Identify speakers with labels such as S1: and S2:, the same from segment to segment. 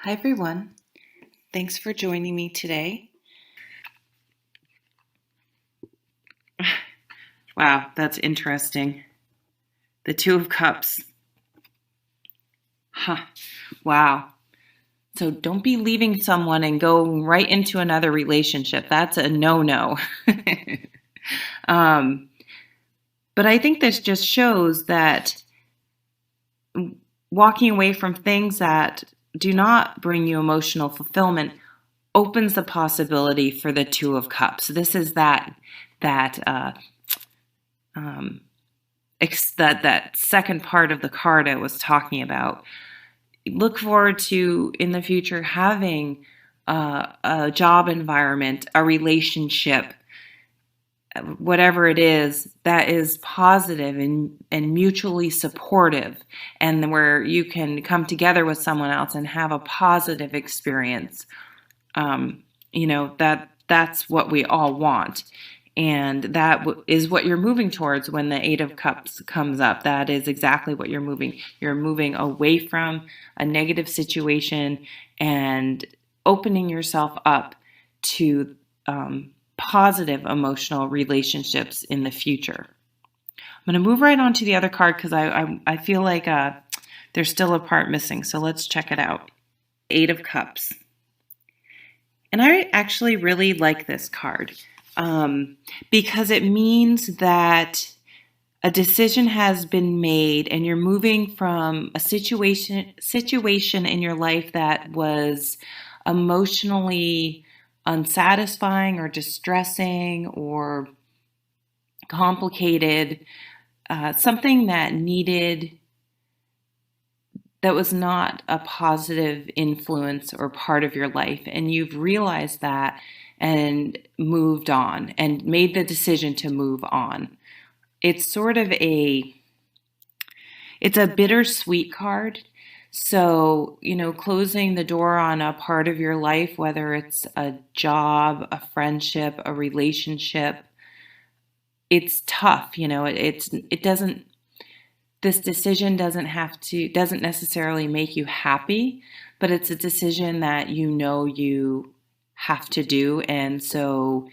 S1: Hi, everyone. Thanks for joining me today. Wow, that's interesting. The Two of Cups. Huh. Wow. So don't be leaving someone and go right into another relationship. That's a no-no. um, but I think this just shows that walking away from things that do not bring you emotional fulfillment opens the possibility for the Two of Cups. This is that um, that second part of the card I was talking about. Look forward to in the future having a job environment, a relationship, whatever it is that is positive and mutually supportive, and where you can come together with someone else and have a positive experience. That's what we all want. And that is what you're moving towards when the Eight of Cups comes up. That is exactly what you're moving. You're moving away from a negative situation and opening yourself up to positive emotional relationships in the future. I'm going to move right on to the other card because I feel like there's still a part missing. So let's check it out. Eight of Cups. And I actually really like this card. Because it means that a decision has been made and you're moving from a situation in your life that was emotionally unsatisfying or distressing or complicated, something that was not a positive influence or part of your life, and you've realized that and moved on and made the decision to move on. It's sort of it's a bittersweet card. So, closing the door on a part of your life, whether it's a job, a friendship, a relationship, it's tough. It doesn't, this decision doesn't necessarily make you happy, but it's a decision that you have to do. And so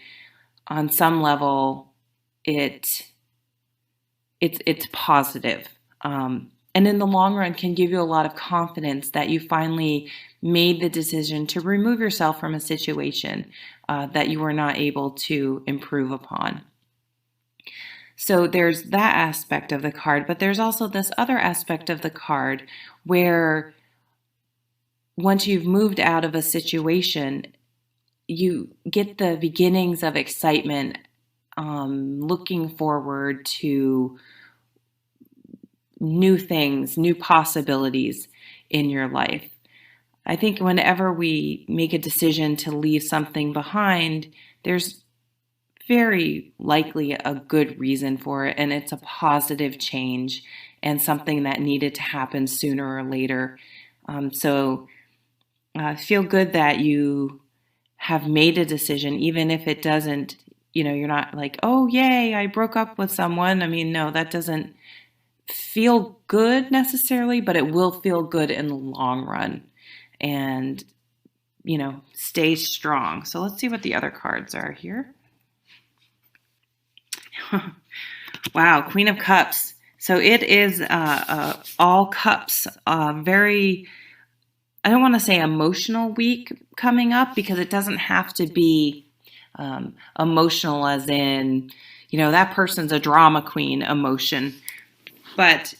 S1: on some level, it's positive. And in the long run can give you a lot of confidence that you finally made the decision to remove yourself from a situation that you were not able to improve upon. So there's that aspect of the card, but there's also this other aspect of the card where once you've moved out of a situation, you get the beginnings of excitement, looking forward to new things, new possibilities in your life. I think whenever we make a decision to leave something behind, there's very likely a good reason for it, and it's a positive change and something that needed to happen sooner or later. So feel good that you have made a decision, even if it doesn't, you're not like, oh, yay, I broke up with someone. I mean, no, that doesn't feel good necessarily, but it will feel good in the long run. And, stay strong. So let's see what the other cards are here. Wow, Queen of Cups. So it is all cups. Very, I don't want to say emotional week coming up because it doesn't have to be emotional as in, that person's a drama queen emotion. But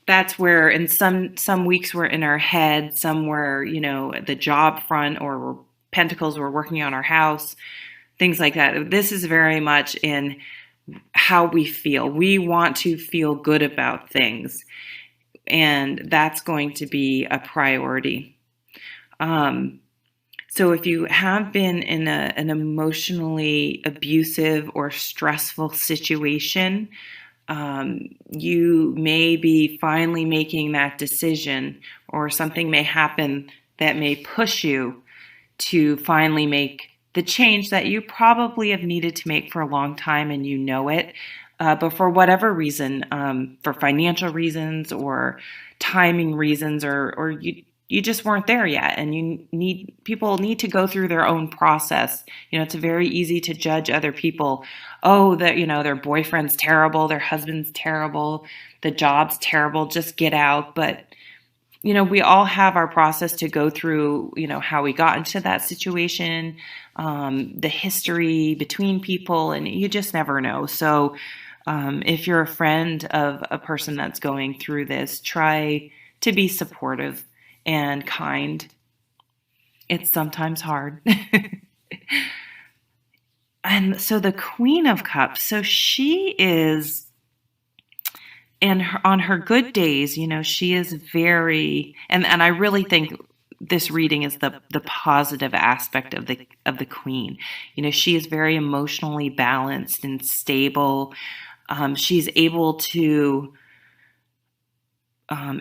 S1: that's where in some weeks we're in our head, somewhere, the job front or pentacles, we're working on our house, things like that. This is very much in how we feel. We want to feel good about things, and that's going to be a priority. So if you have been in an emotionally abusive or stressful situation, you may be finally making that decision, or something may happen that may push you to finally make the change that you probably have needed to make for a long time, and it. But for whatever reason, for financial reasons or timing reasons, or you just weren't there yet, and people need to go through their own process. It's very easy to judge other people. Oh, that, their boyfriend's terrible, their husband's terrible, the job's terrible, just get out. But we all have our process to go through, how we got into that situation, the history between people, and you just never know. So if you're a friend of a person that's going through this, try to be supportive and kind. It's sometimes hard. And so the Queen of Cups, so she is, and on her good days, she is very, and I really think this reading is the positive aspect of the Queen. She is very emotionally balanced and stable. She's able to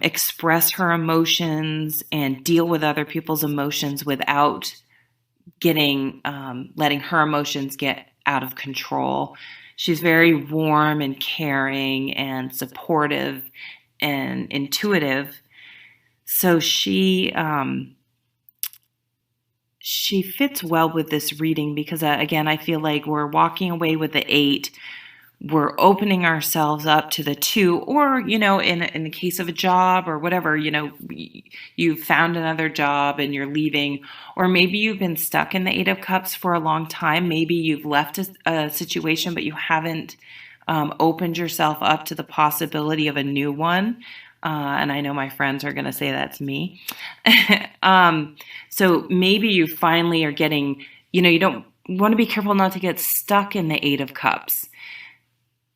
S1: express her emotions and deal with other people's emotions without letting her emotions get out of control. She's very warm and caring and supportive and intuitive. So she fits well with this reading because, again, I feel like we're walking away with the 8. We're opening ourselves up to the 2, or, in the case of a job or whatever, you've found another job and you're leaving, or maybe you've been stuck in the 8 of Cups for a long time. Maybe you've left a situation, but you haven't opened yourself up to the possibility of a new one. And I know my friends are going to say that's me. So maybe you finally are getting, you don't want to be careful not to get stuck in the 8 of Cups.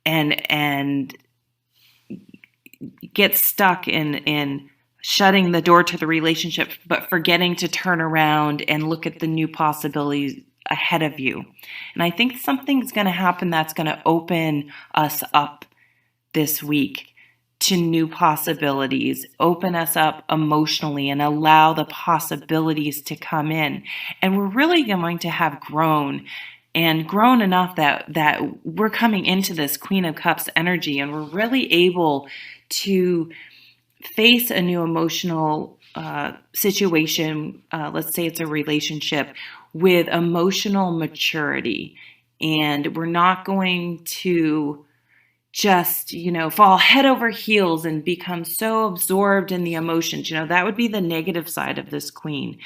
S1: And get stuck in shutting the door to the relationship, but forgetting to turn around and look at the new possibilities ahead of you. And I think something's going to happen that's going to open us up this week to new possibilities, open us up emotionally and allow the possibilities to come in. And we're really going to have grown enough that we're coming into this Queen of Cups energy, and we're really able to face a new emotional situation. Let's say it's a relationship, with emotional maturity. And we're not going to just, fall head over heels and become so absorbed in the emotions. That would be the negative side of this Queen.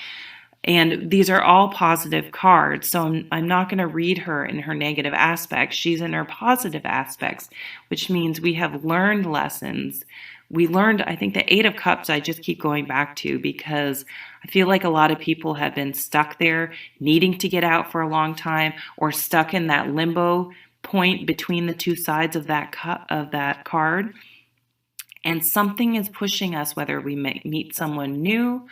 S1: And these are all positive cards, so I'm not going to read her in her negative aspects. She's in her positive aspects, which means we have learned lessons. We learned, I think, the 8 of Cups I just keep going back to because I feel like a lot of people have been stuck there, needing to get out for a long time, or stuck in that limbo point between the two sides of that card. And something is pushing us, whether we meet someone new,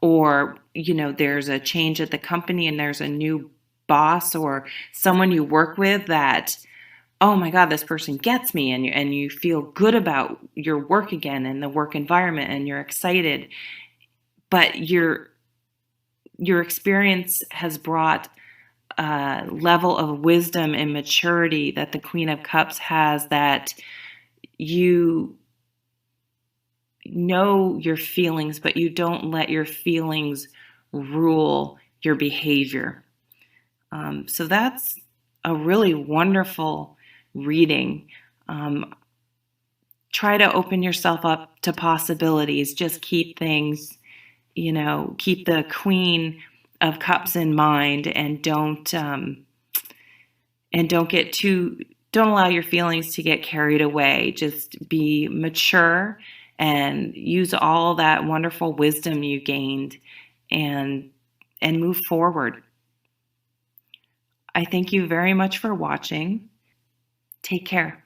S1: or, there's a change at the company and there's a new boss or someone you work with that, oh my God, this person gets me, and you feel good about your work again and the work environment, and you're excited. But your experience has brought a level of wisdom and maturity that the Queen of Cups has, that you know your feelings, but you don't let your feelings rule your behavior. So that's a really wonderful reading. Try to open yourself up to possibilities. Just keep things, keep the Queen of Cups in mind, and don't allow your feelings to get carried away. Just be mature and use all that wonderful wisdom you gained and move forward. I thank you very much for watching. Take care.